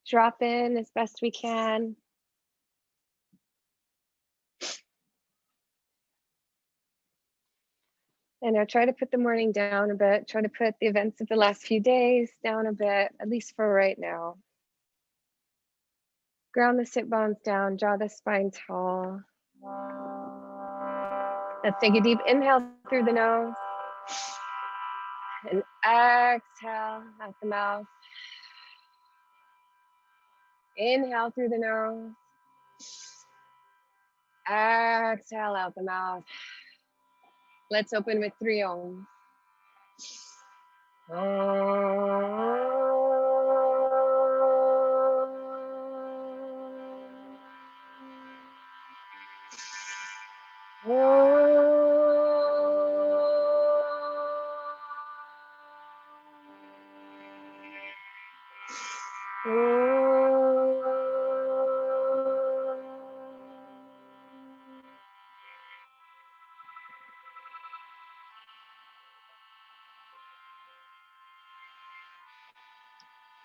drop in as best we can. And I try to put the morning down a bit, try to put the events of the last few days down a bit, at least for right now. Ground the sit bones down, draw the spine tall. Let's take a deep inhale through the nose and exhale out the mouth. Inhale through the nose. Exhale out the mouth. Let's open with 3 ohms.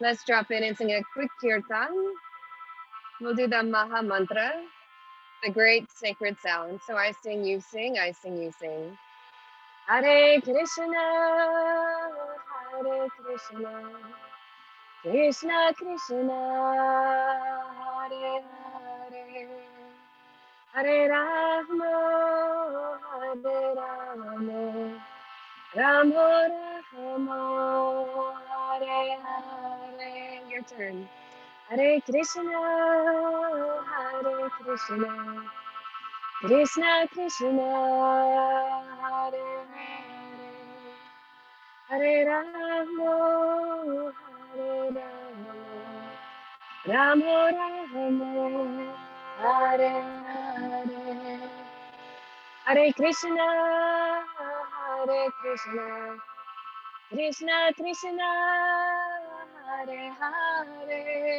Let's drop in and sing a quick kirtan. We'll do the Maha Mantra, the great sacred sound. So I sing, you sing, I sing, you sing. Hare Krishna, Hare Krishna, Krishna Krishna, Hare Hare, Hare Rama, Hare Rama, Rama Rama, Hare Hare. Your turn. Hare Krishna, Hare Krishna, Krishna Krishna, Hare Hare, Hare Rama, Hare Rama, Rama Rama, Hare Hare, Hare Krishna, Hare Krishna, Krishna Krishna, Hare Hare,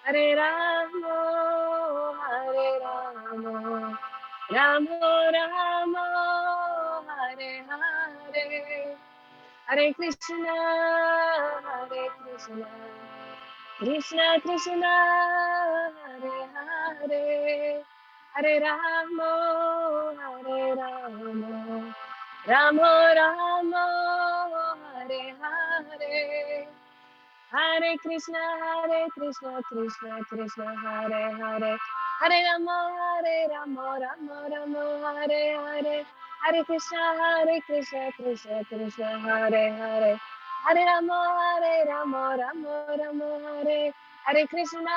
Hare Rama, Hare Rama, Rama Rama, Hare Hare, Hare Krishna, Hare Krishna, Krishna Krishna, Hare Hare, Hare Rama, Hare Rama, Rama Rama, Hare Hare, Hare Krishna, Krishna Krishna, Hare Hare, Hare Rama, Rama Rama, Hare Hare, Hare Krishna, Krishna Krishna, Hare Hare, Hare Rama, Rama Rama, Hare Hare Krishna,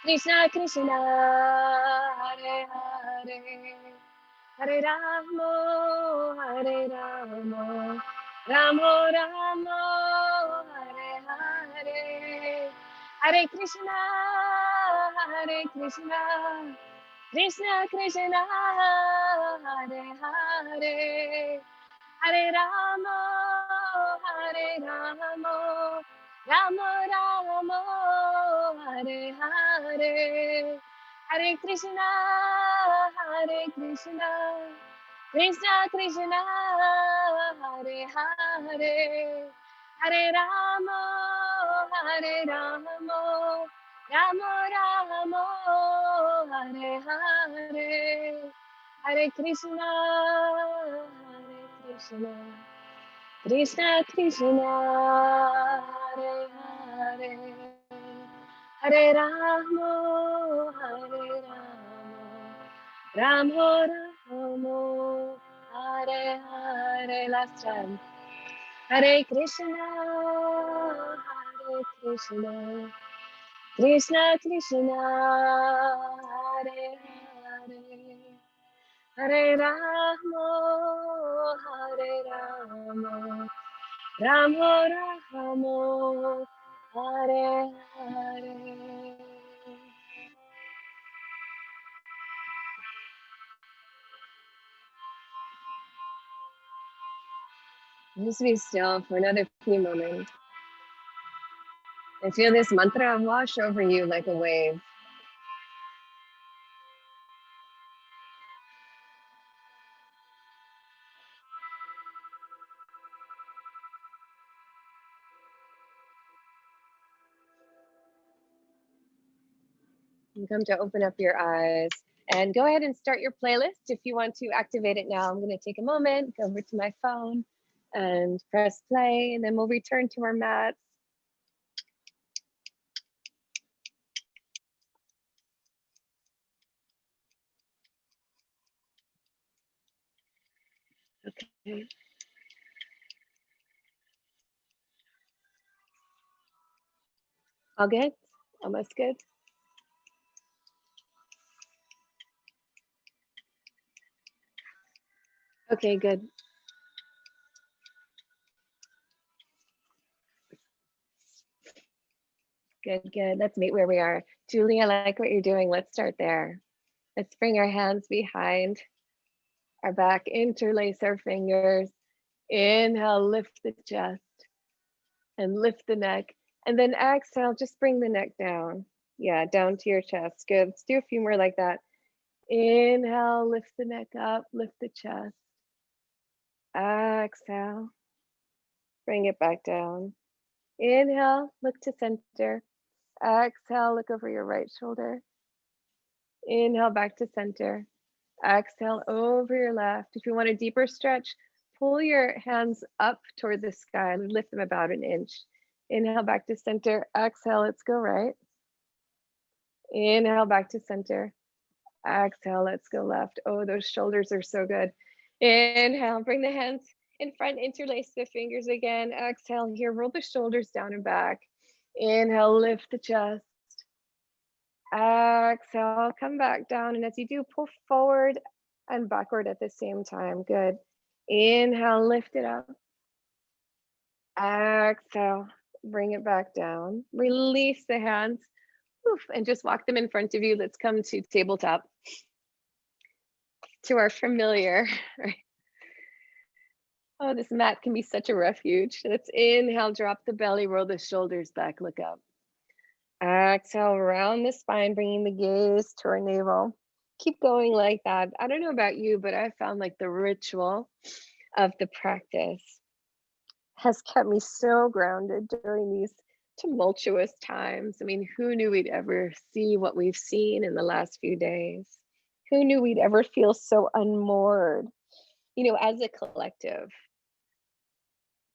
Krishna Krishna, Hare Hare, Hare Rama, Rama Rama, Hare Hare, Hare Krishna, Krishna Krishna, Hare Hare, Hare Rama, Rama Rama, Hare Hare, Hare Krishna, Krishna Krishna, Hare Hare, Hare Rama, Rama Rama, Hare Hare, Hare Krishna, Krishna Krishna, Hare Hare, Hare Rama, Rama Rama, Hare Hare. Last time. Hare Krishna, Krishna Krishna, Hare Hare, Hare Rama, Rama Rama, Hare Hare. Just be still for another few moments and feel this mantra wash over you like a wave. And come to open up your eyes and go ahead and start your playlist. If you want to activate it now, I'm going to take a moment, go over to my phone and press play, and then we'll return to our mats. Okay. All good? Almost good? Okay, good. Good, good. Let's meet where we are. Julie, I like what you're doing. Let's start there. Let's bring our hands behind our back, interlace our fingers. Inhale, lift the chest and lift the neck. And then exhale, just bring the neck down. Yeah, down to your chest. Good. Let's do a few more like that. Inhale, lift the neck up, lift the chest. Exhale, bring it back down. Inhale, look to center. Exhale, look over your right shoulder. Inhale, back to center. Exhale, over your left. If you want a deeper stretch, pull your hands up toward the sky and lift them about an inch. Inhale, back to center. Exhale, let's go right. Inhale, back to center. Exhale, let's go left. Oh, those shoulders are so good. Inhale, bring the hands in front, interlace the fingers again. Exhale here, roll the shoulders down and back. Inhale, lift the chest. Exhale, come back down. And as you do, pull forward and backward at the same time. Good. Inhale, lift it up. Exhale, bring it back down. Release the hands. Oof, and just walk them in front of you. Let's come to tabletop. To our familiar, right? Oh, this mat can be such a refuge. Let's inhale, drop the belly, roll the shoulders back, look up. Exhale, round the spine, bringing the gaze to our navel. Keep going like that. I don't know about you, but I found like the ritual of the practice has kept me so grounded during these tumultuous times. I mean, who knew we'd ever see what we've seen in the last few days? Who knew we'd ever feel so unmoored, you know, as a collective?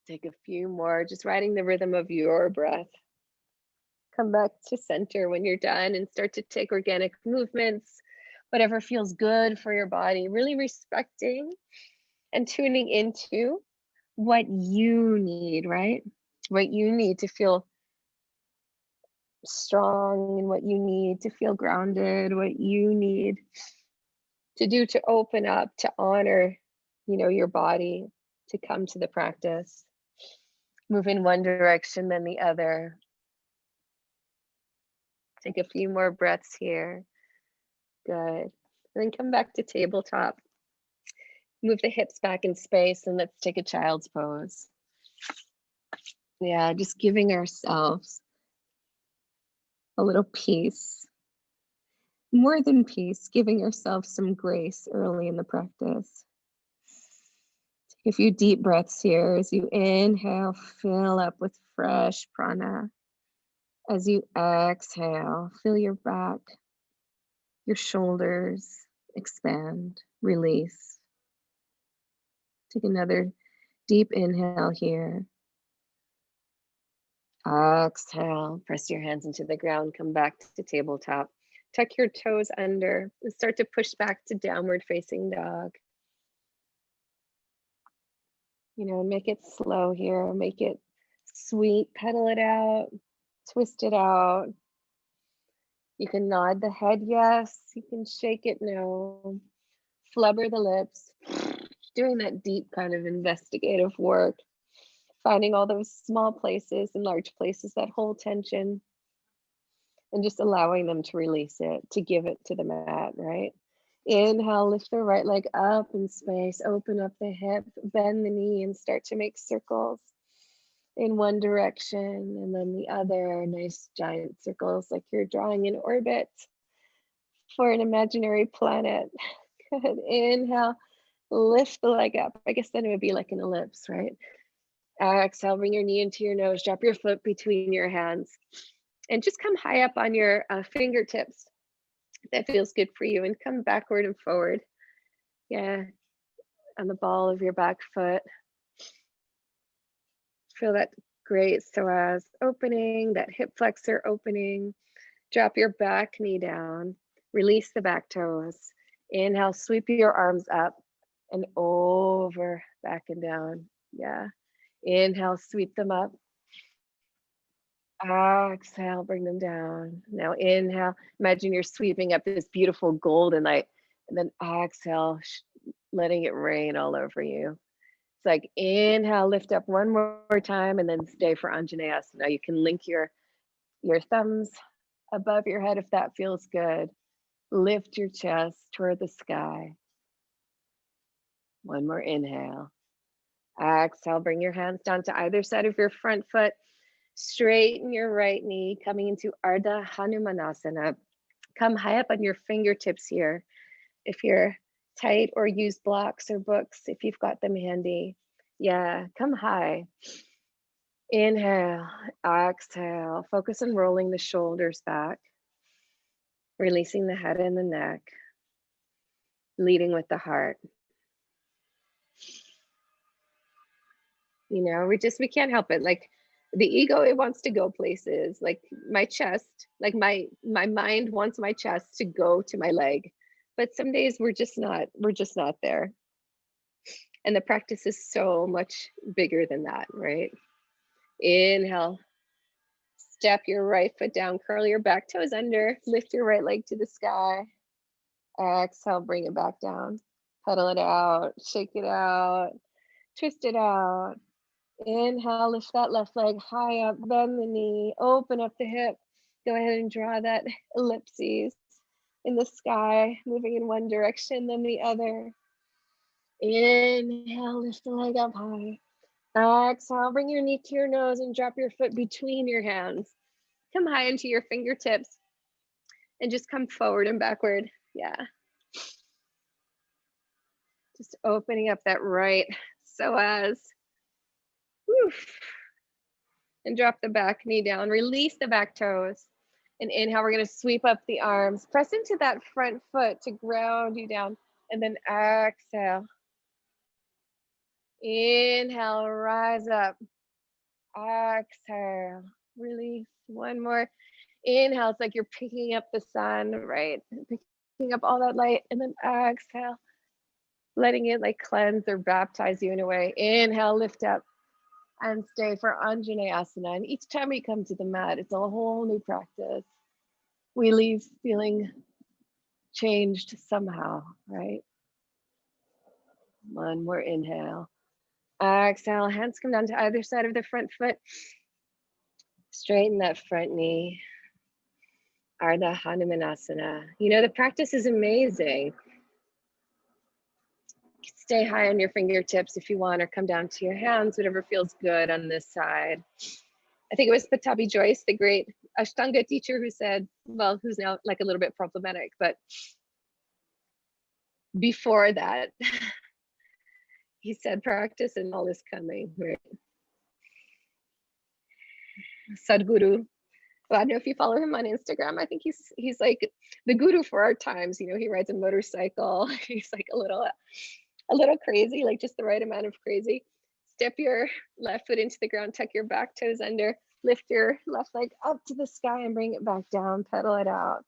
Take a few more, just riding the rhythm of your breath. Come back to center when you're done and start to take organic movements, whatever feels good for your body, really respecting and tuning into what you need, right? What you need to feel strong and what you need to feel grounded, what you need to do to open up, to honor, you know, your body, to come to the practice. Move in one direction, then the other. Take a few more breaths here. Good. And then come back to tabletop. Move the hips back in space and let's take a child's pose. Yeah, just giving ourselves a little peace. More than peace, giving ourselves some grace early in the practice. Take a few deep breaths here as you inhale, fill up with fresh prana. As you exhale, feel your back, your shoulders expand, release. Take another deep inhale here. Exhale, press your hands into the ground, come back to tabletop. Tuck your toes under and start to push back to downward facing dog. You know, make it slow here, make it sweet, pedal it out, twist it out. You can nod the head, yes. You can shake it, no. Flubber the lips. Doing that deep kind of investigative work. Finding all those small places and large places that hold tension. And just allowing them to release it, to give it to the mat, right? Inhale, lift the right leg up in space, open up the hip, bend the knee, and start to make circles in one direction and then the other. Nice giant circles like you're drawing an orbit for an imaginary planet. Good. Inhale, lift the leg up. I guess then it would be like an ellipse, right? Exhale, bring your knee into your nose, drop your foot between your hands, and just come high up on your fingertips. That feels good for you, and come backward and forward. Yeah, on the ball of your back foot. Feel that great psoas opening, that hip flexor opening. Drop your back knee down. Release the back toes. Inhale, sweep your arms up and over, back and down. Yeah. Inhale, sweep them up. Exhale, bring them down. Now inhale, imagine you're sweeping up this beautiful golden light, and then exhale, letting it rain all over you. It's like inhale, lift up one more time, and then stay for Anjaneyasana. You can link your thumbs above your head if that feels good. Lift your chest toward the sky. One more inhale. Exhale, bring your hands down to either side of your front foot. Straighten your right knee, coming into Ardha Hanumanasana. Come high up on your fingertips here. If you're tight, or use blocks or books if you've got them handy. Yeah, come high. Inhale, exhale. Focus on rolling the shoulders back, releasing the head and the neck, leading with the heart. You know, we can't help it. Like the ego, it wants to go places. Like my chest, like my mind wants my chest to go to my leg. But some days we're just not there. And the practice is so much bigger than that, right? Inhale. Step your right foot down, curl your back toes under, lift your right leg to the sky. Exhale, bring it back down. Pedal it out, shake it out, twist it out. Inhale, lift that left leg high up, bend the knee, open up the hip. Go ahead and draw that ellipses in the sky, moving in one direction, then the other. Inhale, lift the leg up high. Exhale, bring your knee to your nose and drop your foot between your hands. Come high into your fingertips and just come forward and backward. Yeah. Just opening up that right psoas. Woof. And drop the back knee down. Release the back toes. And inhale, we're going to sweep up the arms. Press into that front foot to ground you down. And then exhale. Inhale, rise up. Exhale, release. One more. Inhale, it's like you're picking up the sun, right? Picking up all that light. And then exhale, letting it like cleanse or baptize you in a way. Inhale, lift up and stay for Anjaneyasana. And each time we come to the mat, it's a whole new practice. We leave feeling changed somehow, right? One more inhale. Exhale, hands come down to either side of the front foot. Straighten that front knee. Ardha Hanumanasana. You know, the practice is amazing. Stay high on your fingertips if you want, or come down to your hands, whatever feels good on this side. I think it was Patabi Joyce, the great Ashtanga teacher, who said, well, who's now like a little bit problematic, but before that, he said, practice and all is coming, right? Sadhguru. Well, I don't know if you follow him on Instagram. I think he's like the guru for our times. You know, he rides a motorcycle. He's like a little crazy, like just the right amount of crazy. Step your left foot into the ground, tuck your back toes under, lift your left leg up to the sky and bring it back down, pedal it out.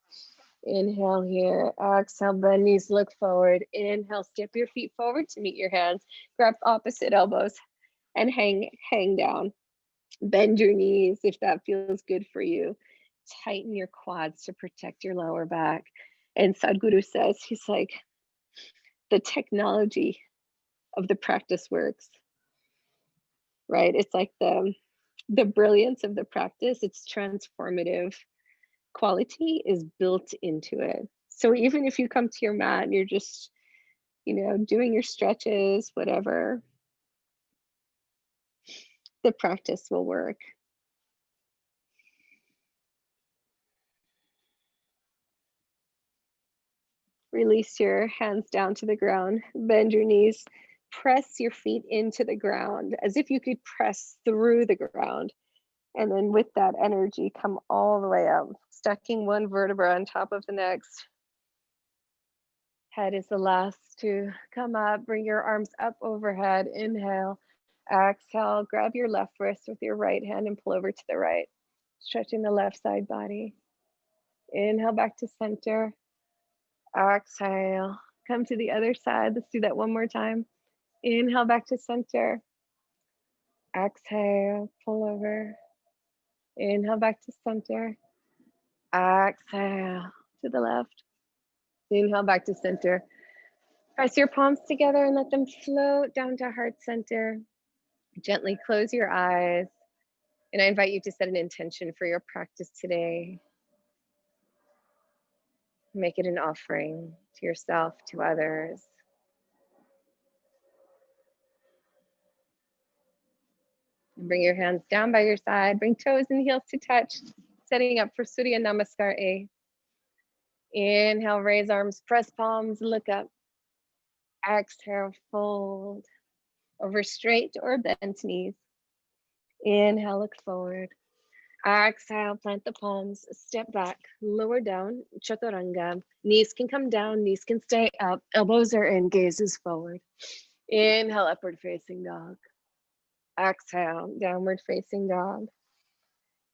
Inhale here, exhale, bend knees, look forward. Inhale, step your feet forward to meet your hands, grab opposite elbows and hang down. Bend your knees if that feels good for you. Tighten your quads to protect your lower back. And Sadhguru says, he's like, the technology of the practice works, right? It's like the brilliance of the practice, its transformative quality is built into it. So even if you come to your mat and you're just, you know, doing your stretches, whatever, the practice will work. Release your hands down to the ground, bend your knees, press your feet into the ground as if you could press through the ground. And then with that energy, come all the way up, stacking one vertebra on top of the next. Head is the last to come up. Bring your arms up overhead. Inhale. Exhale. Grab your left wrist with your right hand and pull over to the right. Stretching the left side body. Inhale back to center. Exhale. Come to the other side. Let's do that one more time. Inhale back to center. Exhale. Pull over. Inhale back to center. Exhale to the left. Inhale back to center. Press your palms together and let them float down to heart center. Gently close your eyes. And I invite you to set an intention for your practice today. Make it an offering to yourself, to others. And bring your hands down by your side. Bring toes and heels to touch. Setting up for Surya Namaskar A. Inhale, raise arms, press palms, look up. Exhale, fold over straight or bent knees. Inhale, look forward. Exhale, plant the palms, step back, lower down, chaturanga. Knees can come down, knees can stay up, elbows are in, gaze is forward. Inhale, upward facing dog. Exhale, downward facing dog.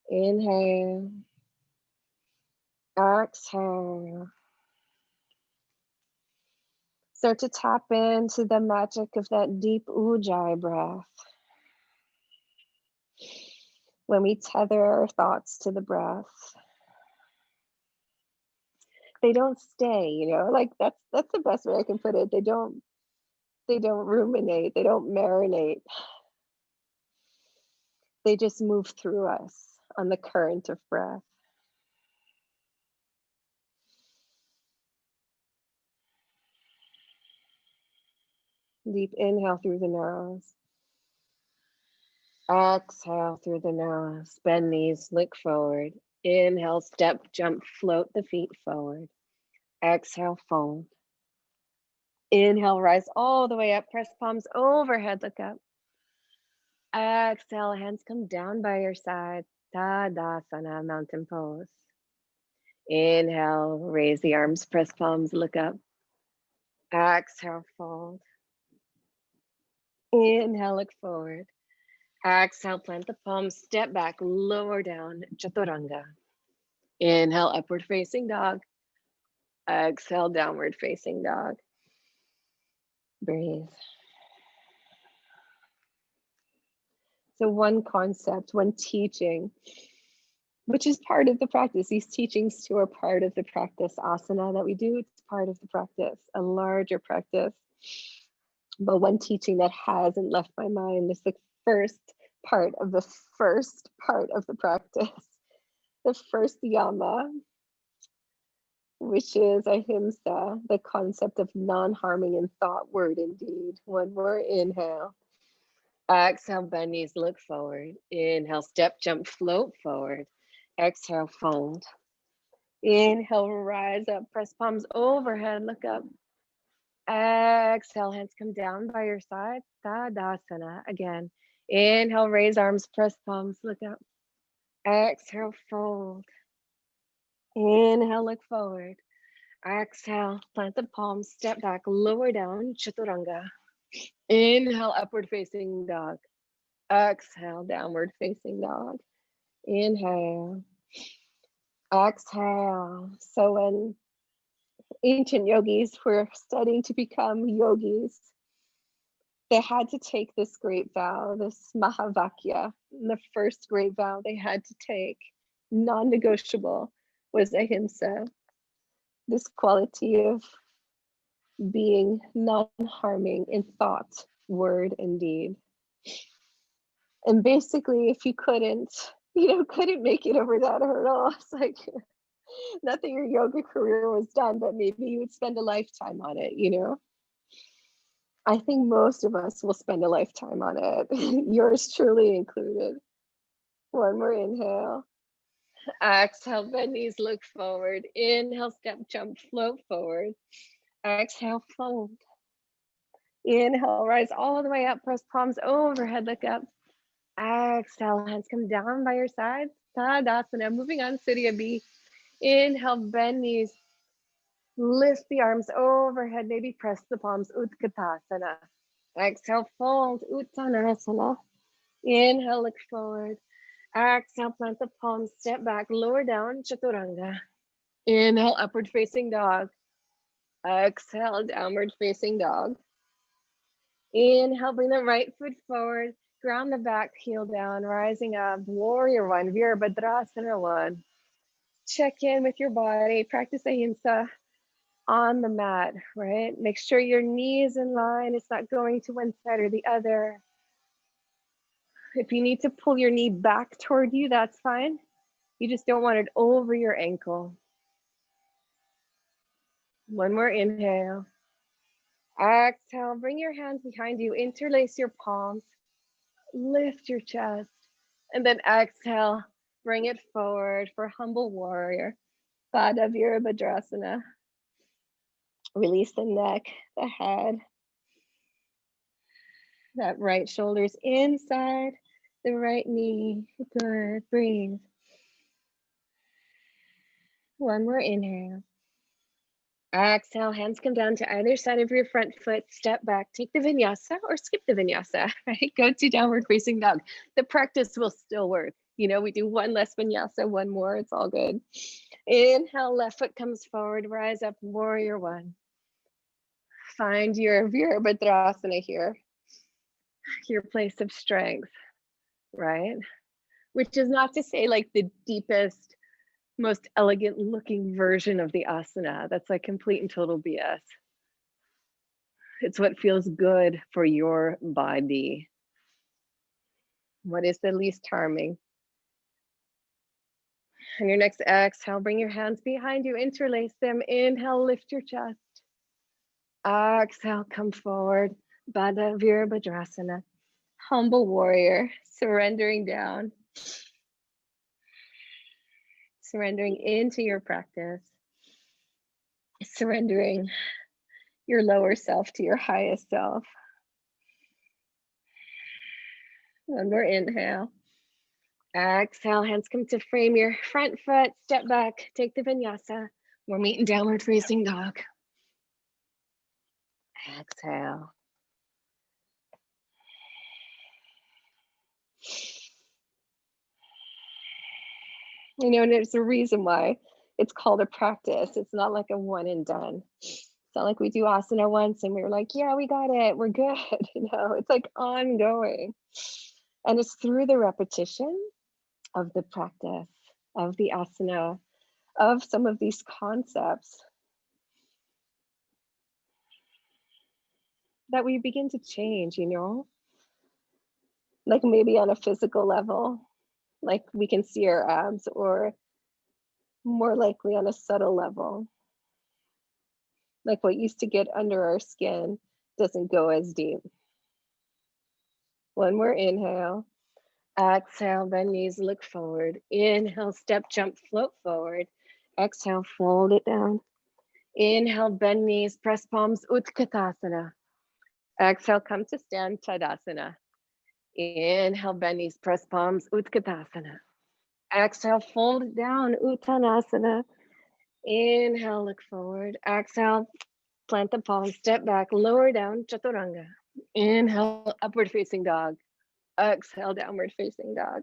Inhale. Exhale. Start to tap into the magic of that deep ujjayi breath. When we tether our thoughts to the breath, they don't stay, like that's the best way I can put it. They don't ruminate, they don't marinate. They just move through us on the current of breath. Deep inhale through the nose. Exhale through the nose. Bend knees, look forward. Inhale, step, jump, float the feet forward. Exhale, fold. Inhale, rise all the way up. Press palms overhead, look up. Exhale, hands come down by your side. Tadasana, mountain pose. Inhale, raise the arms, press palms, look up. Exhale, fold. Inhale, look forward. Exhale, plant the palms, step back, lower down, chaturanga. Inhale, upward facing dog. Exhale, downward facing dog. Breathe. So one concept, one teaching, which is part of the practice. These teachings too are part of the practice. Asana that we do, it's part of the practice, a larger practice. But one teaching that hasn't left my mind is the first part of the practice, the first yama, which is ahimsa, the concept of non-harming in thought, word, and deed. One more inhale. Exhale, bend knees, look forward. Inhale, step, jump, float forward. Exhale, fold. Inhale, rise up, press palms overhead, look up. Exhale, hands come down by your side. Tadasana again. Inhale, raise arms, press palms, look up. Exhale, fold. Inhale, look forward. Exhale, plant the palms, step back, lower down, chaturanga. Inhale, upward facing dog. Exhale, downward facing dog. Inhale. Exhale. So when ancient yogis were studying to become yogis, they had to take this great vow, this Mahavakya. The first great vow they had to take, non-negotiable, was ahimsa. This quality of being non-harming in thought, word, and deed. And basically, if you couldn't make it over that hurdle, it's like not that your yoga career was done, but maybe you would spend a lifetime on it, I think most of us will spend a lifetime on it, yours truly included. One more inhale. Exhale, bend knees, look forward. Inhale, step, jump, float forward. Exhale, fold. Inhale, rise all the way up, press palms overhead, look up. Exhale, hands come down by your sides. Tadasana, moving on, Surya B. Inhale, bend knees. Lift the arms overhead, maybe press the palms, Utkatasana. Exhale, fold, Uttanasana. Inhale, look forward. Exhale, plant the palms, step back, lower down, Chaturanga. Inhale, upward facing dog. Exhale, downward facing dog. Inhale, bring the right foot forward, ground the back heel down, rising up, warrior one, Virabhadrasana one. Check in with your body, practice ahimsa on the mat, right? Make sure your knee is in line, it's not going to one side or the other. If you need to pull your knee back toward you, that's fine. You just don't want it over your ankle. One more inhale. Exhale, bring your hands behind you, interlace your palms, lift your chest, and then exhale, bring it forward for humble warrior, Pada Virabhadrasana. Release the neck, the head, that right shoulder's inside, the right knee. Good, breathe. One more inhale. Exhale, hands come down to either side of your front foot, step back, take the vinyasa or skip the vinyasa, right? Go to downward facing dog. The practice will still work. You know, we do one less vinyasa, one more, it's all good. Inhale, left foot comes forward, rise up, warrior one. Find your Virabhadrasana here, your place of strength, right? Which is not to say like the deepest, most elegant looking version of the asana. That's like complete and total BS. It's what feels good for your body. What is the least harming? And your next exhale, bring your hands behind you, interlace them. Inhale, lift your chest. Exhale, come forward. Baddha Virabhadrasana. Humble warrior, surrendering down. Surrendering into your practice. Surrendering your lower self to your highest self. One more inhale. Exhale, hands come to frame your front foot, step back, take the vinyasa. We're meeting downward facing dog. Exhale. You know, and there's a reason why it's called a practice. It's not like a one and done. It's not like we do asana once and we're like, yeah, we got it, we're good. You know, it's like ongoing. And it's through the repetition of the practice, of the asana, of some of these concepts that we begin to change, you know? Like maybe on a physical level, like we can see our abs, or more likely on a subtle level. Like what used to get under our skin doesn't go as deep. One more inhale. Exhale, bend knees, look forward. Inhale, step, jump, float forward. Exhale, fold it down. Inhale, bend knees, press palms, Utkatasana. Exhale, come to stand, Tadasana. Inhale, bend knees, press palms, Utkatasana. Exhale, fold it down, Uttanasana. Inhale, look forward. Exhale, plant the palms, step back, lower down, Chaturanga. Inhale, upward facing dog. Exhale, downward facing dog.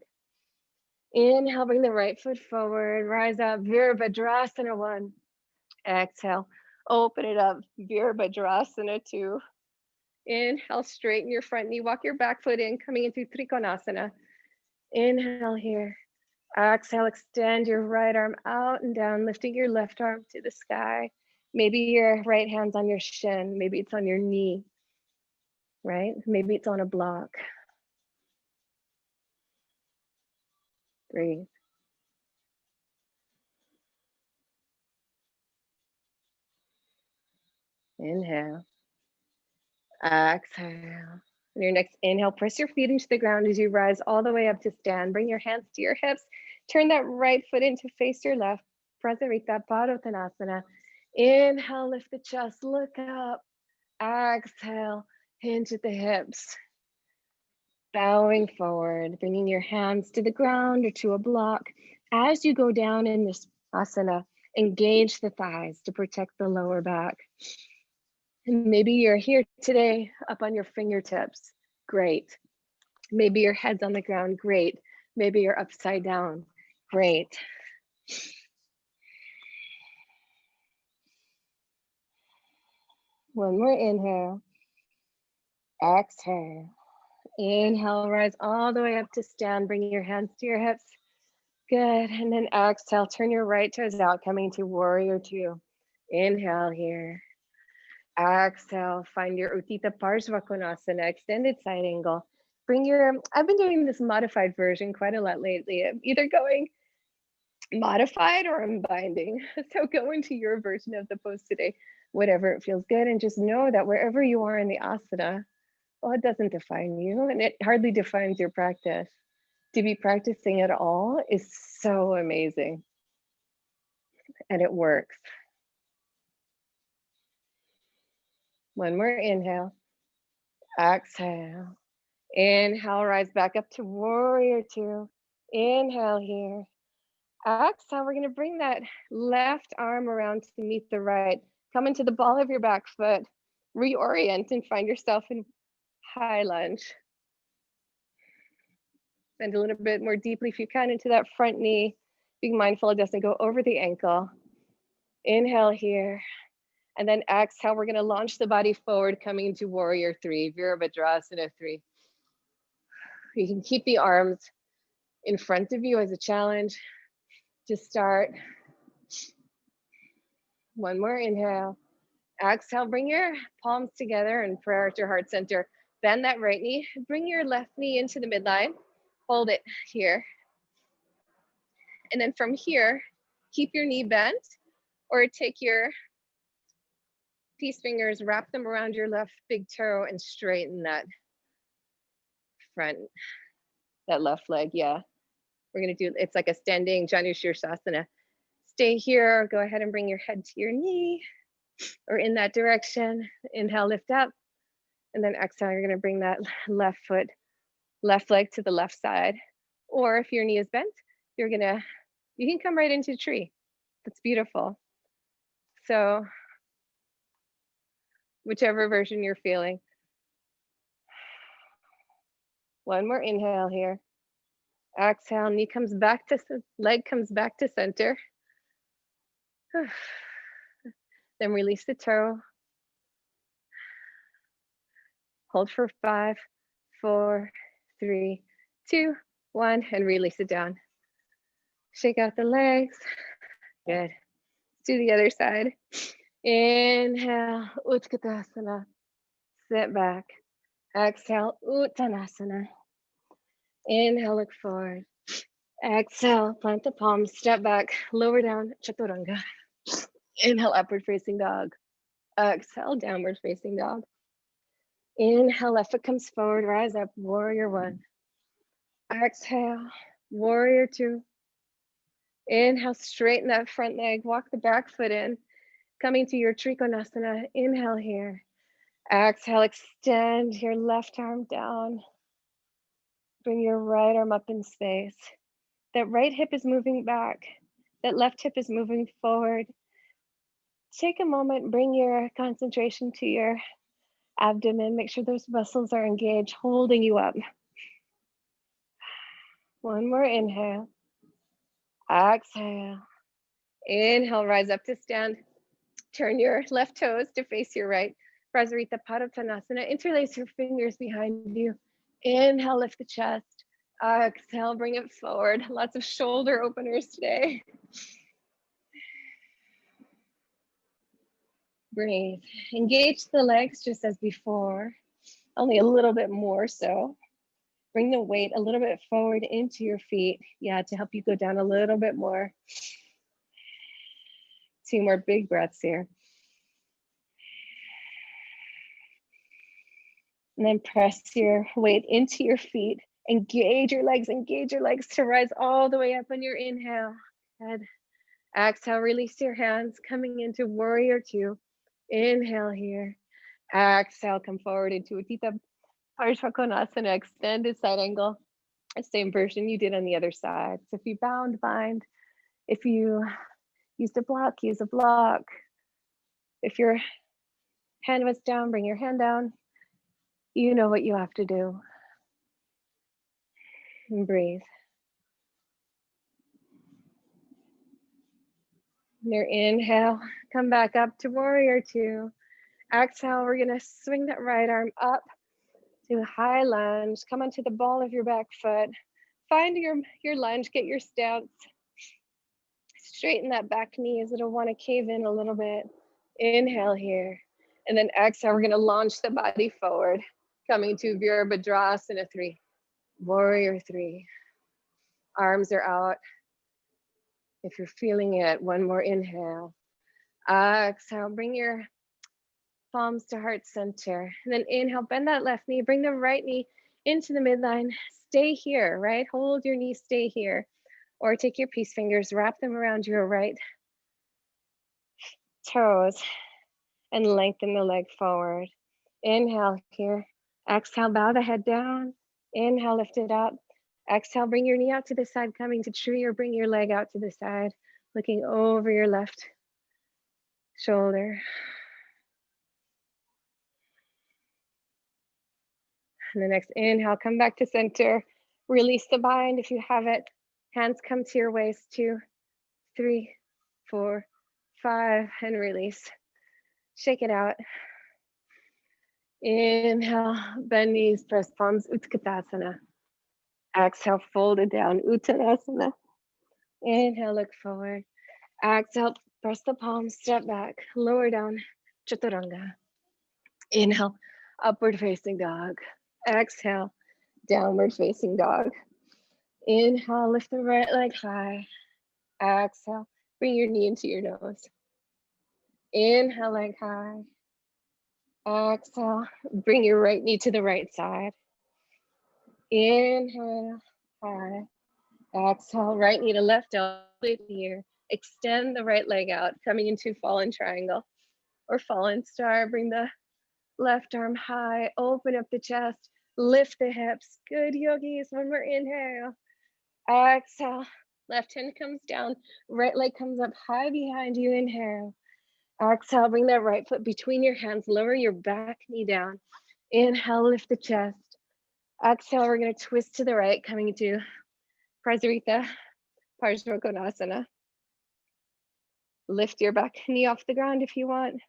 Inhale, bring the right foot forward, rise up, Virabhadrasana 1. Exhale, open it up, Virabhadrasana 2. Inhale, straighten your front knee, walk your back foot in, coming into Trikonasana. Inhale here. Exhale, extend your right arm out and down, lifting your left arm to the sky. Maybe your right hand's on your shin, maybe it's on your knee, right? Maybe it's on a block. Breathe. Inhale. Exhale. And your next inhale, press your feet into the ground as you rise all the way up to stand. Bring your hands to your hips. Turn that right foot in to face your left. Prasarita Padottanasana. Inhale, lift the chest, look up. Exhale, hinge at the hips. Bowing forward, bringing your hands to the ground or to a block. As you go down in this asana, Engage the thighs to protect the lower back. And maybe you're here today up on your fingertips. Great. Maybe your head's on the ground. Great. Maybe you're upside down. Great. One more inhale. Exhale. Inhale, rise all the way up to stand. Bring your hands to your hips. Good. And then exhale, turn your right toes out, coming to warrior two. Inhale here. Exhale, find your Utthita Parshvakonasana, extended side angle. I've been doing this modified version quite a lot lately. I'm either going modified or I'm binding. So go into your version of the pose today, whatever it feels good. And just know that wherever you are in the asana, well, it doesn't define you and it hardly defines your practice. To be practicing at all is so amazing. And it works. One more inhale. Exhale. Inhale, rise back up to warrior two. Inhale here. Exhale, we're going to bring that left arm around to meet the right. Come into the ball of your back foot. Reorient and find yourself in high lunge. Bend a little bit more deeply if you can into that front knee. Being mindful it doesn't go over the ankle. Inhale here. And then exhale, we're going to launch the body forward, coming into warrior three, Virabhadrasana 3. You can keep the arms in front of you as a challenge to start. One more inhale. Exhale, bring your palms together in prayer at your heart center. Bend that right knee. Bring your left knee into the midline. Hold it here. And then from here, keep your knee bent or take your peace fingers, wrap them around your left big toe and straighten that front, that left leg. Yeah. We're going to do, it's like a standing Janu Shirsasana. Stay here. Go ahead and bring your head to your knee or in that direction. Inhale, lift up. And then exhale, you're going to bring that left foot, left leg to the left side. Or if your knee is bent, you can come right into a tree. That's beautiful. So whichever version you're feeling. One more inhale here. Exhale, leg comes back to center. Then release the toe. Hold for 5, 4, 3, 2, 1, and release it down. Shake out the legs. Good. Let's do the other side. Inhale, Utkatasana. Sit back. Exhale, Uttanasana. Inhale, look forward. Exhale, plant the palms, step back, lower down, Chaturanga. Inhale, upward facing dog. Exhale, downward facing dog. Inhale, left foot comes forward, rise up, warrior one. Exhale, warrior two. Inhale, straighten that front leg, walk the back foot in, coming to your Trikonasana. Inhale here. Exhale, extend your left arm down. Bring your right arm up in space. That right hip is moving back. That left hip is moving forward. Take a moment, bring your concentration to your abdomen. Make sure those muscles are engaged, holding you up. One more inhale. Exhale. Inhale, rise up to stand. Turn your left toes to face your right. Prasarita Padottanasana. Interlace your fingers behind you. Inhale, lift the chest. Exhale, bring it forward. Lots of shoulder openers today. Breathe. Engage the legs just as before, only a little bit more so. Bring the weight a little bit forward into your feet. Yeah, to help you go down a little bit more. 2 more big breaths here. And then press your weight into your feet. Engage your legs to rise all the way up on your inhale. Good. Exhale, release your hands, coming into warrior two. Inhale here. Exhale, come forward into Utthita Parshvakonasana, extended side angle. Same version you did on the other side. So if you bound, bind. If you Use the block, use a block. If your hand was down, bring your hand down. You know what you have to do. And breathe. Your inhale, come back up to warrior two. Exhale, we're gonna swing that right arm up to high lunge. Come onto the ball of your back foot. Find your lunge, get your stance. Straighten that back knee as it'll wanna cave in a little bit. Inhale here. And then exhale, we're gonna launch the body forward. Coming to Virabhadrasana 3. Warrior 3. Arms are out. If you're feeling it, one more inhale. Exhale, bring your palms to heart center. And then inhale, bend that left knee, bring the right knee into the midline. Stay here, right? Hold your knee, stay here. Or take your peace fingers, wrap them around your right toes and lengthen the leg forward. Inhale here. Exhale, bow the head down. Inhale, lift it up. Exhale, bring your knee out to the side, coming to tree, or bring your leg out to the side, looking over your left shoulder. And the next inhale, come back to center. Release the bind if you have it. Hands come to your waist, 2, 3, 4, 5, and release. Shake it out. Inhale, bend knees, press palms, Utkatasana. Exhale, fold it down, Uttanasana. Inhale, look forward. Exhale, press the palms, step back, lower down, Chaturanga. Inhale, upward facing dog. Exhale, downward facing dog. Inhale, lift the right leg high. Exhale, bring your knee into your nose. Inhale, leg high. Exhale, bring your right knee to the right side. Inhale, high. Exhale, right knee to left elbow here. Extend the right leg out, coming into fallen triangle or fallen star. Bring the left arm high, open up the chest, lift the hips. Good, yogis. One more inhale. Exhale, left hand comes down, right leg comes up high behind you. Inhale. Exhale, bring that right foot between your hands, lower your back knee down. Inhale, lift the chest. Exhale, we're gonna twist to the right, coming to Prasarita Parsvakonasana. Lift your back knee off the ground if you want.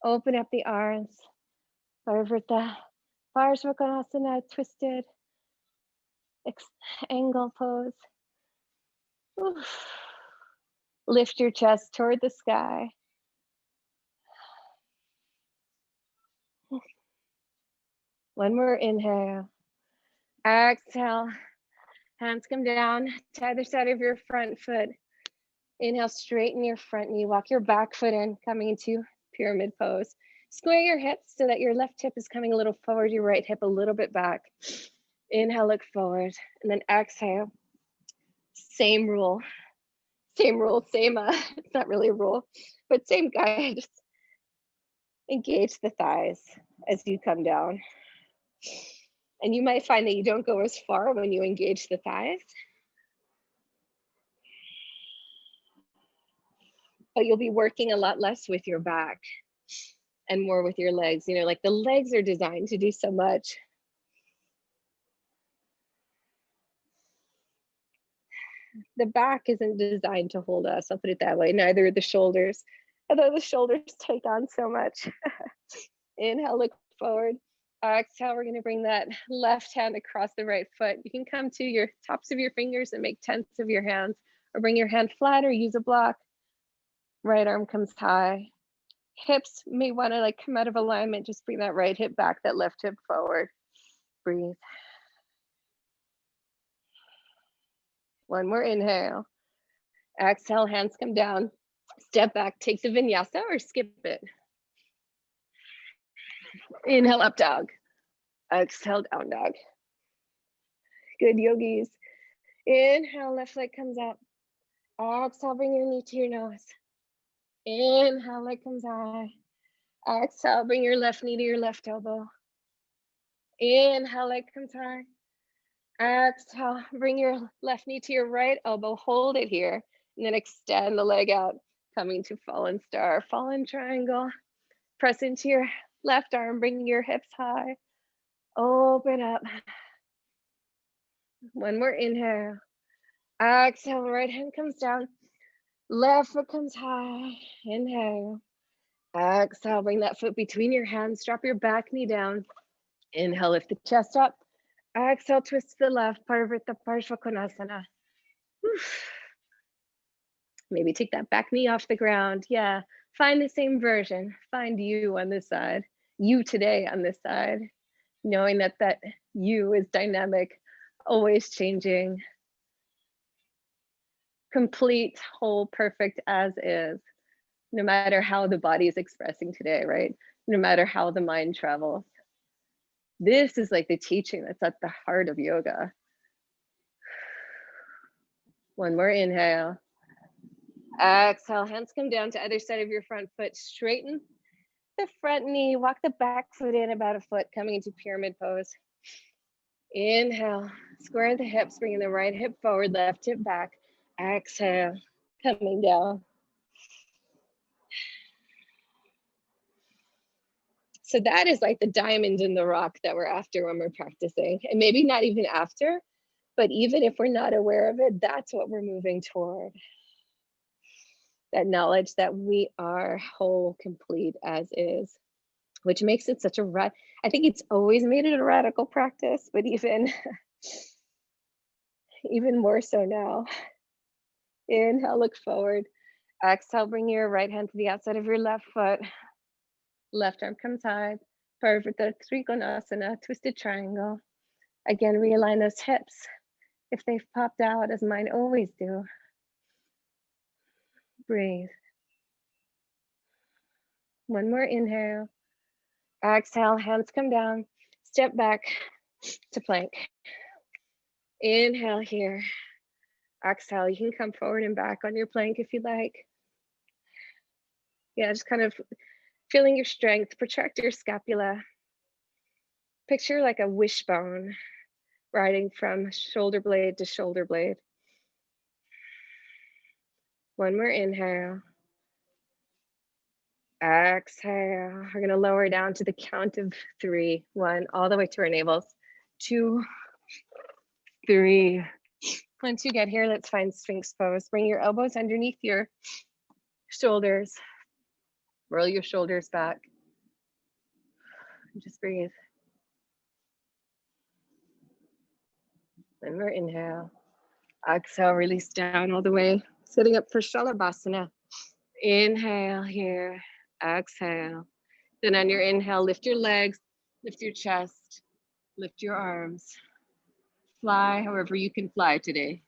Open up the arms. Parvrita Parsvakonasana, twisted angle pose. Oof. Lift your chest toward the sky. One more inhale. Exhale. Hands come down to either side of your front foot. Inhale, straighten your front knee. Walk your back foot in, coming into pyramid pose. Square your hips so that your left hip is coming a little forward, your right hip a little bit back. Inhale, look forward, and then exhale. Same rule, it's not really a rule, but same guide. Just engage the thighs as you come down. And you might find that you don't go as far when you engage the thighs, but you'll be working a lot less with your back and more with your legs. You know, like the legs are designed to do so much. The back isn't designed to hold us, I'll put it that way. Neither are the shoulders, although the shoulders take on so much. Inhale, look forward. Exhale, we're gonna bring that left hand across the right foot. You can come to your tops of your fingers and make tenths of your hands, or bring your hand flat or use a block. Right arm comes high. Hips may wanna like come out of alignment. Just bring that right hip back, that left hip forward. Breathe. One more inhale. Exhale, hands come down. Step back, take the vinyasa or skip it. Inhale, up dog. Exhale, down dog. Good, yogis. Inhale, left leg comes up. Exhale, bring your knee to your nose. Inhale, leg comes high. Exhale, bring your left knee to your left elbow. Inhale, leg comes high. Exhale, bring your left knee to your right elbow. Hold it here. And then extend the leg out, coming to fallen star, fallen triangle. Press into your left arm, bringing your hips high. Open up. One more inhale. Exhale, right hand comes down. Left foot comes high. Inhale. Exhale, bring that foot between your hands. Drop your back knee down. Inhale, lift the chest up. Exhale, twist to the left. Parvrita Parshva Konasana. Maybe take that back knee off the ground. Yeah, find the same version. Find you on this side. You today on this side. Knowing that you is dynamic, always changing, complete, whole, perfect as is, no matter how the body is expressing today, right? No matter how the mind travels. This is like the teaching that's at the heart of yoga. One more inhale. Exhale, hands come down to either side of your front foot. Straighten the front knee, walk the back foot in about a foot, coming into pyramid pose. Inhale, square the hips, bringing the right hip forward, left hip back. Exhale, coming down. So that is like the diamond in the rock that we're after when we're practicing. And maybe not even after, but even if we're not aware of it, that's what we're moving toward. That knowledge that we are whole, complete as is, which makes it such a, I think it's always made it a radical practice, but even more so now. Inhale, look forward. Exhale, bring your right hand to the outside of your left foot. Left arm comes high. Parvrita Trikonasana, twisted triangle. Again, realign those hips if they've popped out, as mine always do. Breathe. One more inhale. Exhale, hands come down. Step back to plank. Inhale here. Exhale, you can come forward and back on your plank if you like. Yeah, just kind of feeling your strength. Protract your scapula. Picture like a wishbone riding from shoulder blade to shoulder blade. One more inhale. Exhale. We're going to lower down to the count of 3. 1, all the way to our navels. 2, 3. Once you get here, let's find Sphinx pose. Bring your elbows underneath your shoulders. Roll your shoulders back. Just breathe. One more inhale. Exhale, release down all the way. Sitting up for Shalabhasana. Inhale here. Exhale. Then on your inhale, lift your legs, lift your chest, lift your arms. Fly however you can fly today.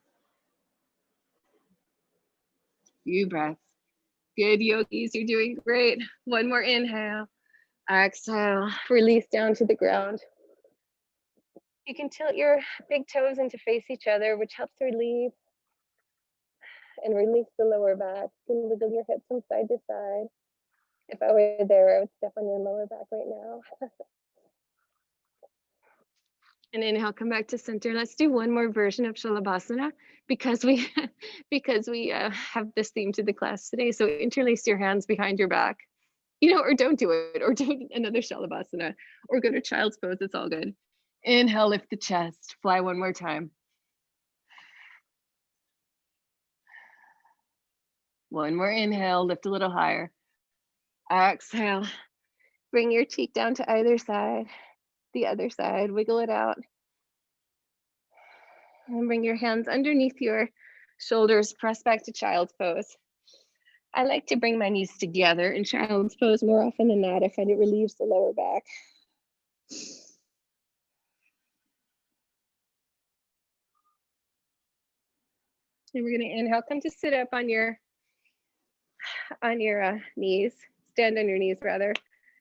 Few breaths. Good, yogis, you're doing great. One more inhale. Exhale, release down to the ground. You can tilt your big toes in to face each other, which helps relieve and release the lower back. You can wiggle your hips from side to side. If I were there, I would step on your lower back right now. And inhale, come back to center. Let's do one more version of Shalabhasana because we have this theme to the class today. So interlace your hands behind your back, or don't do it, or do another Shalabhasana, or go to child's pose. It's all good. Inhale, lift the chest. Fly one more time. One more inhale, lift a little higher. Exhale, bring your cheek down to either side. The other side, wiggle it out. And bring your hands underneath your shoulders, press back to child's pose. I like to bring my knees together in child's pose more often than not. I find it relieves the lower back. And we're gonna inhale, come to sit up on your knees, stand on your knees rather.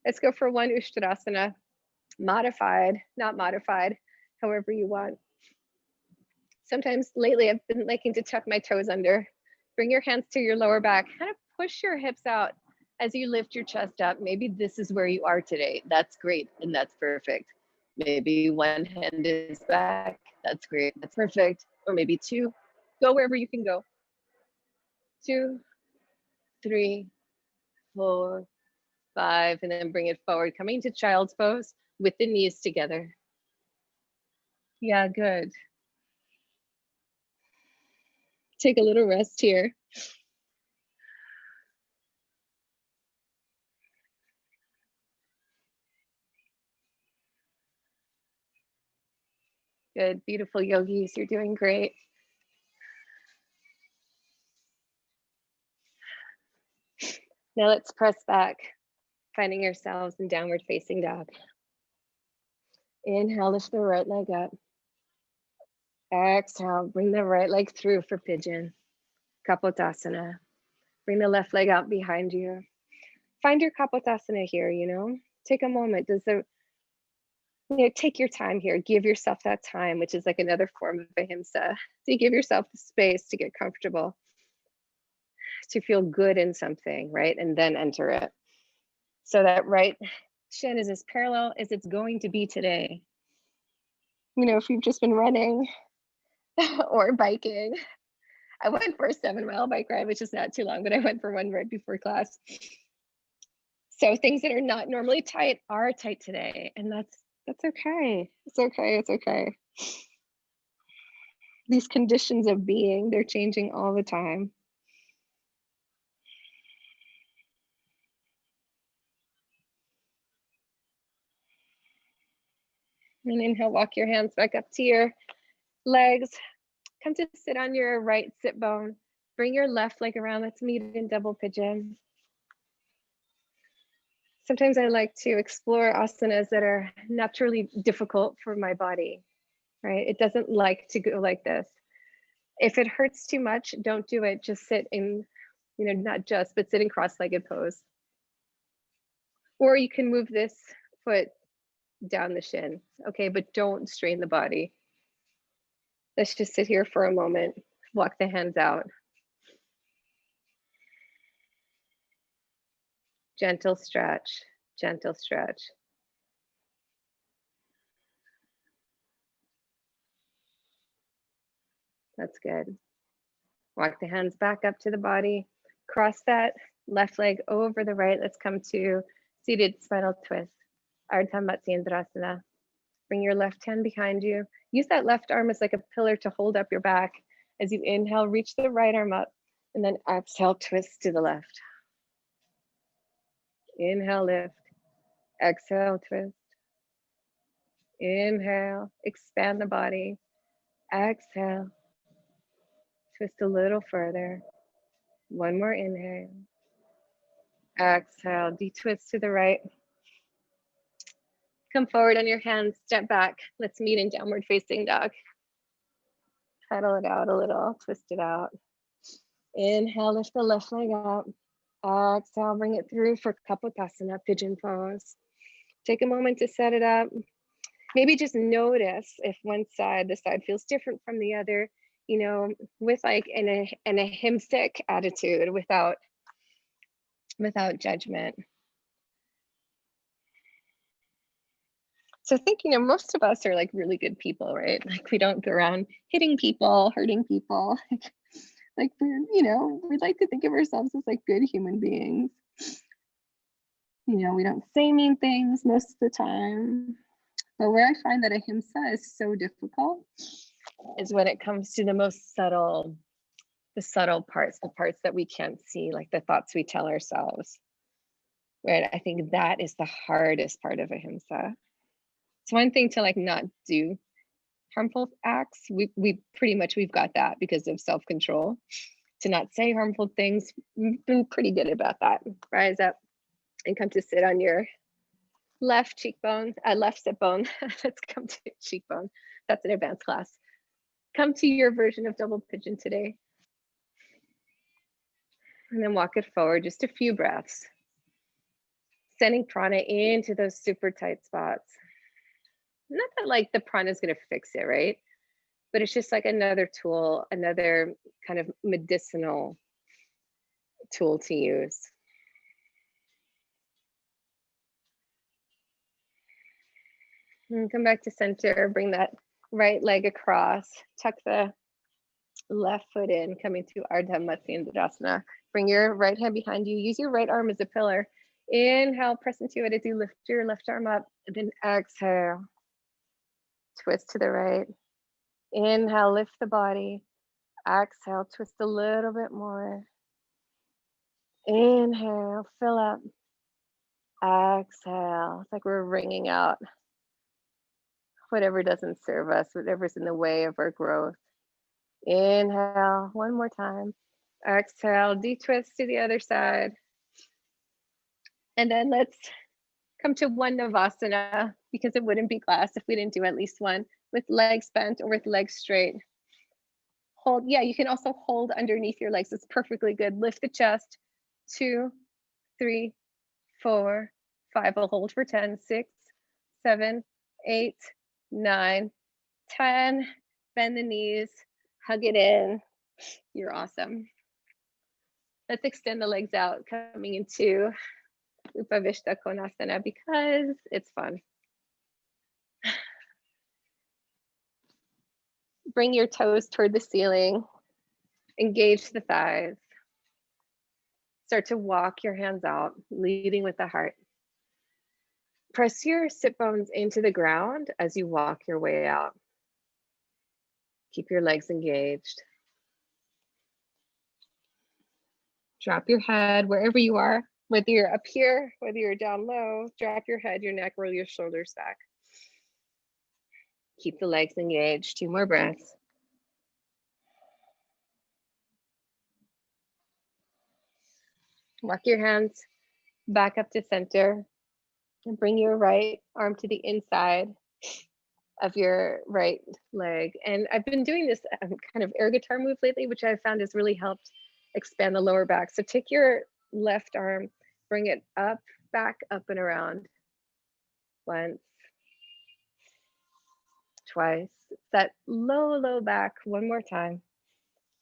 Let's go for one Ushtrasana, modified, not modified, however you want. Sometimes lately I've been liking to tuck my toes under. Bring your hands to your lower back, kind of push your hips out as you lift your chest up. Maybe this is where you are today. That's great and that's perfect. Maybe one hand is back. That's great. That's perfect. Or maybe 2. Go wherever you can go. 2, 3, 4, 5, and then bring it forward, coming to child's pose with the knees together. Yeah, good. Take a little rest here. Good, beautiful yogis, you're doing great. Now let's press back, finding ourselves in downward facing dog. Inhale, lift the right leg up. Exhale, bring the right leg through for pigeon. Kapotasana. Bring the left leg out behind you. Find your Kapotasana here, take a moment. Take your time here. Give yourself that time, which is like another form of ahimsa. So you give yourself the space to get comfortable, to feel good in something, right? And then enter it. So that right shin is as parallel as it's going to be today. If you've just been running or biking. I went for a 7-mile bike ride, which is not too long, but I went for one right before class. So things that are not normally tight are tight today, and that's okay. It's okay. It's okay. These conditions of being, they're changing all the time. And inhale, walk your hands back up to your legs. Come to sit on your right sit bone. Bring your left leg around. Let's meet in double pigeon. Sometimes I like to explore asanas that are naturally difficult for my body, right? It doesn't like to go like this. If it hurts too much, don't do it. Just sit in, not just, but sit in cross-legged pose. Or you can move this foot down the shin, okay? But don't strain the body. Let's just sit here for a moment. Walk the hands out. Gentle stretch, gentle stretch. That's good. Walk the hands back up to the body. Cross that left leg over the right. Let's come to seated spinal twist. Ardha Matsyendrasana. Bring your left hand behind you. Use that left arm as like a pillar to hold up your back. As you inhale, reach the right arm up, and then exhale, twist to the left. Inhale, lift. Exhale, twist. Inhale, expand the body. Exhale, twist a little further. One more inhale. Exhale, de-twist to the right. Come forward on your hands, step back. Let's meet in downward facing dog. Pedal it out a little, twist it out. Inhale, lift the left leg up. Exhale, bring it through for Kapotasana, pigeon pose. Take a moment to set it up. Maybe just notice if one side, the side feels different from the other, with like an ahimsic attitude, without judgment. So I think, most of us are like really good people, right? Like we don't go around hitting people, hurting people. Like we like to think of ourselves as like good human beings. We don't say mean things most of the time. But where I find that ahimsa is so difficult is when it comes to the most subtle, parts, the parts that we can't see, like the thoughts we tell ourselves. Right? I think that is the hardest part of ahimsa. It's one thing to like not do harmful acts. We've got that because of self-control. To not say harmful things, we've been pretty good about that. Rise up and come to sit on your left cheekbone, left sit bone. Let's come to cheekbone. That's an advanced class. Come to your version of double pigeon today. And then walk it forward, just a few breaths. Sending prana into those super tight spots. Not that like the prana is going to fix it, right? But it's just like another tool, another kind of medicinal tool to use. And come back to center, bring that right leg across, tuck the left foot in, coming to Ardha Matsyendrasana. Bring your right hand behind you. Use your right arm as a pillar. Inhale, press into it as you lift your left arm up. And then exhale, twist to the right. Inhale, lift the body. Exhale, twist a little bit more. Inhale, fill up. Exhale. It's like we're wringing out whatever doesn't serve us, whatever's in the way of our growth. Inhale, one more time. Exhale, de-twist to the other side. And then let's come to one Navasana, because it wouldn't be class if we didn't do at least one, with legs bent or with legs straight. Hold, yeah, you can also hold underneath your legs. It's perfectly good. Lift the chest. 2, 3, 4, 5. I'll hold for 10. 6, 7, 8, 9, 10. Bend the knees, hug it in. You're awesome. Let's extend the legs out, coming into Upavishta Konasana because it's fun. Bring your toes toward the ceiling. Engage the thighs. Start to walk your hands out, leading with the heart. Press your sit bones into the ground as you walk your way out. Keep your legs engaged. Drop your head wherever you are, whether you're up here, whether you're down low, drop your head, your neck, roll your shoulders back. Keep the legs engaged. 2 more breaths. Walk your hands back up to center and bring your right arm to the inside of your right leg. And I've been doing this kind of air guitar move lately, which I've found has really helped expand the lower back. So take your left arm, bring it up, back, up and around. Once, twice. That low, low back. One more time.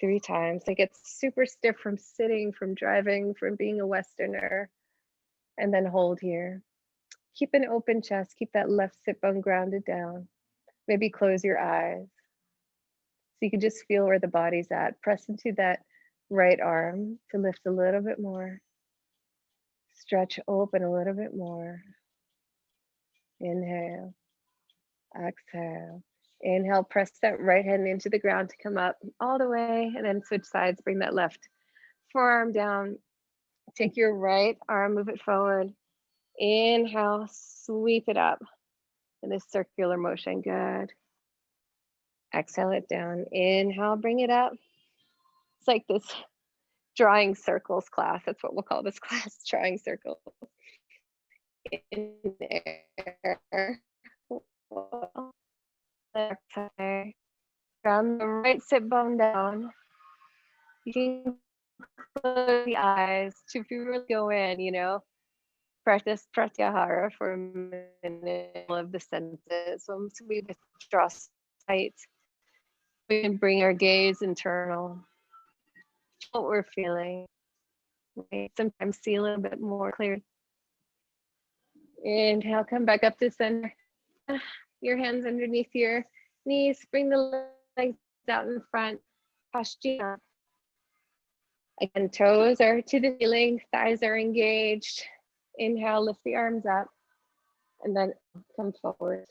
3 times. Like it's super stiff from sitting, from driving, from being a Westerner. And then hold here. Keep an open chest. Keep that left sit bone grounded down. Maybe close your eyes. So you can just feel where the body's at. Press into that right arm to lift a little bit more. Stretch open a little bit more. Inhale. Exhale. Inhale, press that right hand into the ground to come up all the way, and then switch sides. Bring that left forearm down. Take your right arm, move it forward. Inhale, sweep it up in this circular motion. Good. Exhale it down. Inhale, bring it up. It's like this drawing circles class. That's what we'll call this class, drawing circles. In the air. Exhale. Ground the right sit bone down. You can close the eyes to really go in, you know. Practice pratyahara for a minute of the senses. Once we withdraw sight, we can bring our gaze internal. What we're feeling. Right? Sometimes see a little bit more clear. Inhale, come back up to center. Your hands underneath your knees. Bring the legs out in front. Paschimottanasana. Again, toes are to the ceiling, thighs are engaged. Inhale, lift the arms up, and then come forward.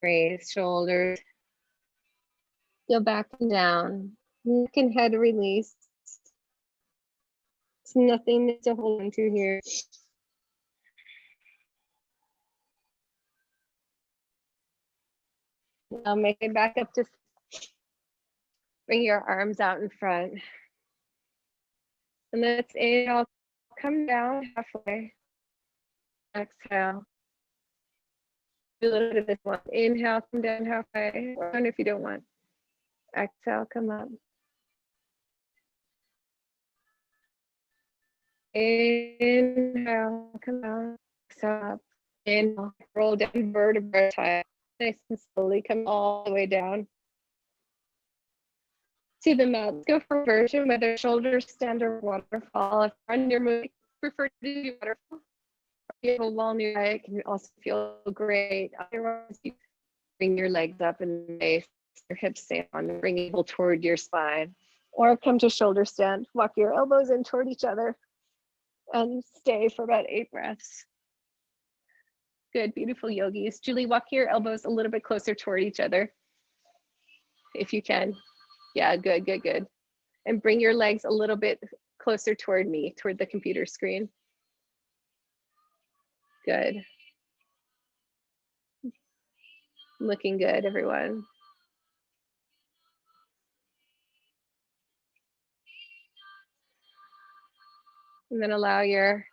Raise shoulders. Go back and down. Neck and head release. There's nothing to hold on to here. Now make it back up to, bring your arms out in front. And let's inhale, come down halfway. Exhale. Do a little bit of this one. Inhale, come down halfway, or if you don't want. Exhale, come up. Inhale, come down. Exhale up. Inhale, roll down, vertebra tie. Nice and slowly come all the way down to the mat. Let's go for version, whether shoulders stand or waterfall. If you're on your move, prefer to do waterfall. If you have a wall nearby, it can also feel great. Otherwise, you bring your legs up and base, your hips stay on, bring ankle toward your spine, or come to shoulder stand. Walk your elbows in toward each other and stay for about 8 breaths. Good, beautiful yogis. Julie, walk your elbows a little bit closer toward each other if you can. Yeah, good, good, good. And bring your legs a little bit closer toward me, toward the computer screen. Good. Looking good, everyone. And then allow your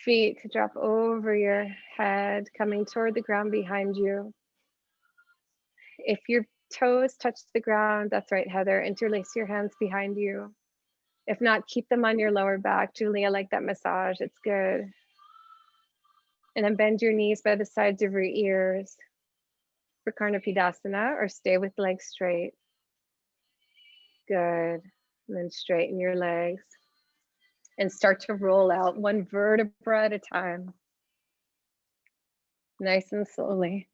feet to drop over your head, coming toward the ground behind you. If your toes touch the ground, that's right, Heather, interlace your hands behind you. If not, keep them on your lower back. Julie, I like that massage, it's good. And then bend your knees by the sides of your ears for Karnapidasana, or stay with legs straight. Good. And then straighten your legs and start to roll out one vertebra at a time. Nice and slowly.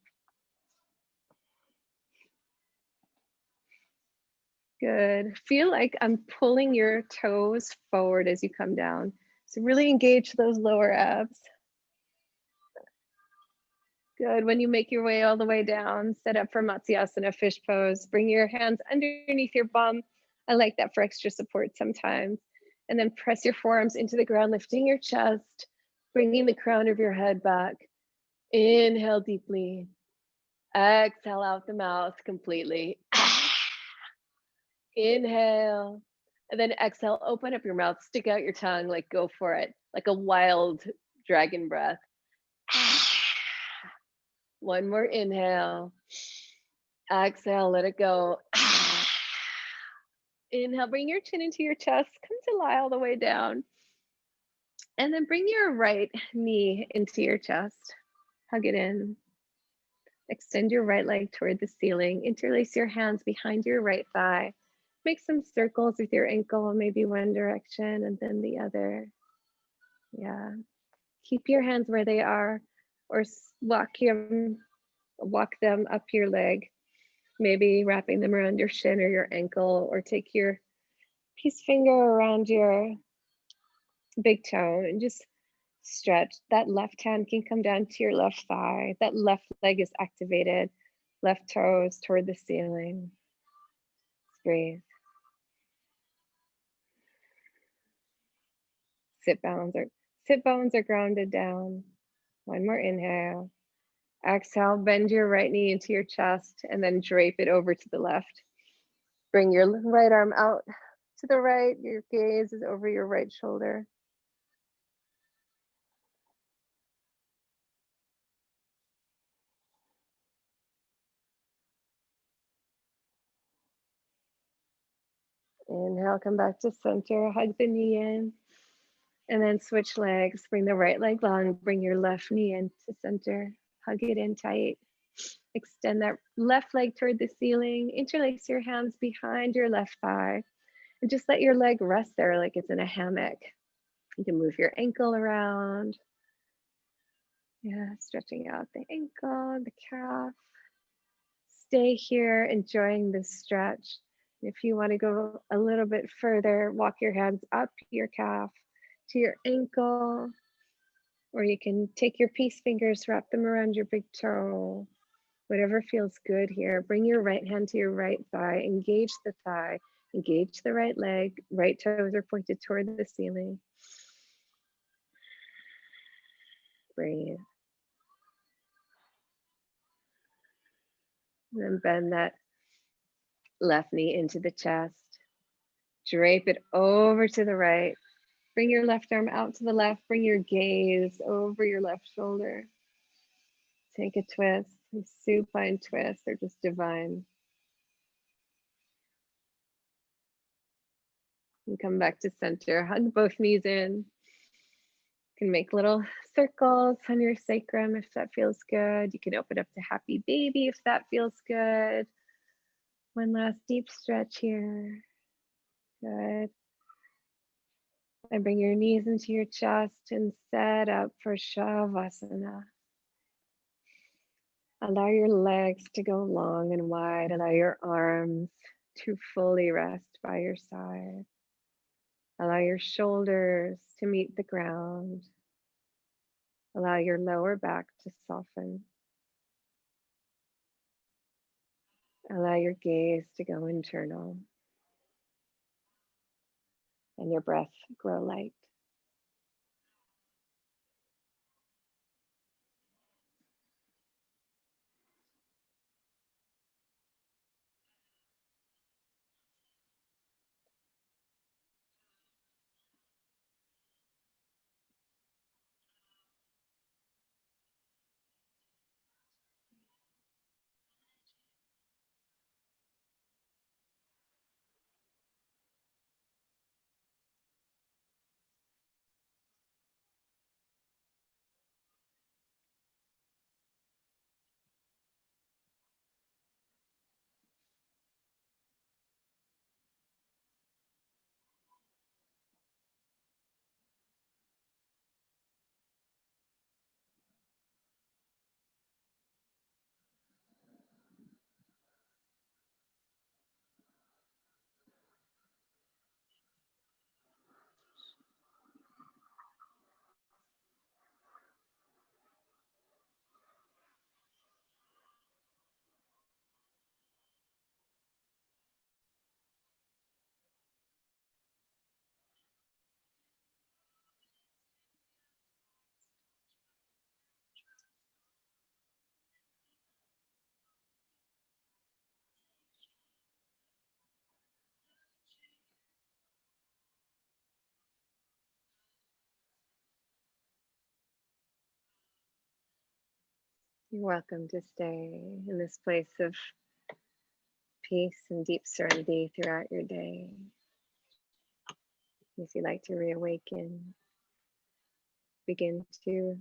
Good. Feel like I'm pulling your toes forward as you come down. So really engage those lower abs. Good. When you make your way all the way down, set up for Matsyasana, fish pose. Bring your hands underneath your bum. I like that for extra support sometimes. And then press your forearms into the ground, lifting your chest, bringing the crown of your head back. Inhale deeply. Exhale out the mouth completely. Inhale. And then exhale, open up your mouth, stick out your tongue, like go for it, like a wild dragon breath. One more inhale. Exhale, let it go. Inhale, bring your chin into your chest, come to lie all the way down. And then bring your right knee into your chest. Hug it in. Extend your right leg toward the ceiling. Interlace your hands behind your right thigh. Make some circles with your ankle, maybe one direction and then the other. Yeah. Keep your hands where they are, or walk them up your leg, maybe wrapping them around your shin or your ankle, or take your peace finger around your big toe and just stretch. That left hand can come down to your left thigh. That left leg is activated. Left toes toward the ceiling. Breathe. Sit bones are grounded down. One more inhale. Exhale, bend your right knee into your chest and then drape it over to the left. Bring your right arm out to the right. Your gaze is over your right shoulder. Inhale, come back to center, hug the knee in, and then switch legs. Bring the right leg long, bring your left knee into center, hug it in tight. Extend that left leg toward the ceiling, interlace your hands behind your left thigh, and just let your leg rest there like it's in a hammock. You can move your ankle around. Yeah, stretching out the ankle, the calf. Stay here, enjoying this stretch. If you want to go a little bit further, walk your hands up your calf to your ankle, or you can take your peace fingers, wrap them around your big toe. Whatever feels good here. Bring your right hand to your right thigh, engage the thigh, engage the right leg, right toes are pointed toward the ceiling. Breathe. And then bend that left knee into the chest. Drape it over to the right. Bring your left arm out to the left. Bring your gaze over your left shoulder. Take a twist, a supine twist. They're just divine. And come back to center. Hug both knees in. You can make little circles on your sacrum if that feels good. You can open up to happy baby if that feels good. One last deep stretch here. Good. And bring your knees into your chest and set up for Shavasana. Allow your legs to go long and wide. Allow your arms to fully rest by your side. Allow your shoulders to meet the ground. Allow your lower back to soften. Allow your gaze to go internal and your breath grow light. You're welcome to stay in this place of peace and deep serenity throughout your day. If you'd like to reawaken, begin to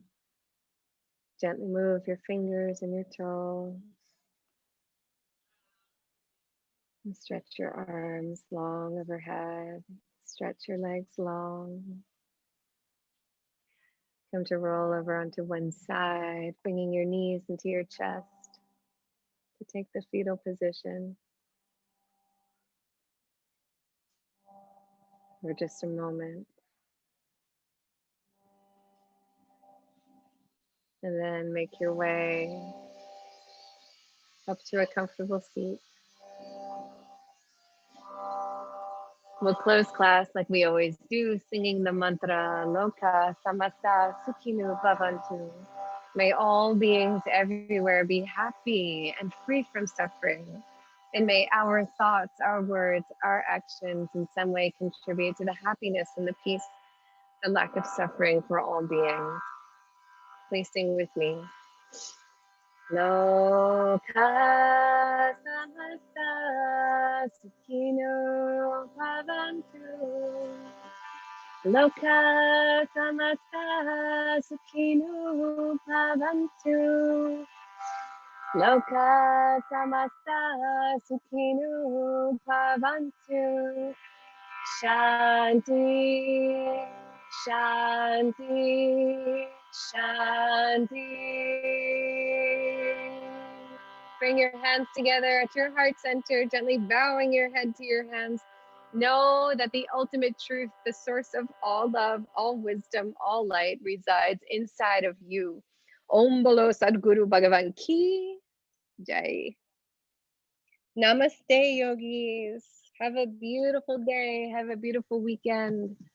gently move your fingers and your toes. And stretch your arms long overhead. Stretch your legs long. Come to roll over onto one side, bringing your knees into your chest to take the fetal position for just a moment. And then make your way up to a comfortable seat. We'll close class like we always do, singing the mantra, Loka Samasta Sukhinu Bhavantu. May all beings everywhere be happy and free from suffering. And may our thoughts, our words, our actions in some way contribute to the happiness and the peace and lack of suffering for all beings. Please sing with me. Loka samasta sukhino bhavantu. Loka samasta sukhino bhavantu. Loka samasta sukhino bhavantu. Shanti, Shanti, Shanti. Bring your hands together at your heart center, gently bowing your head to your hands. Know that the ultimate truth, the source of all love, all wisdom, all light resides inside of you. Om Bolo Sadguru Bhagavan Ki Jai. Namaste, yogis. Have a beautiful day. Have a beautiful weekend.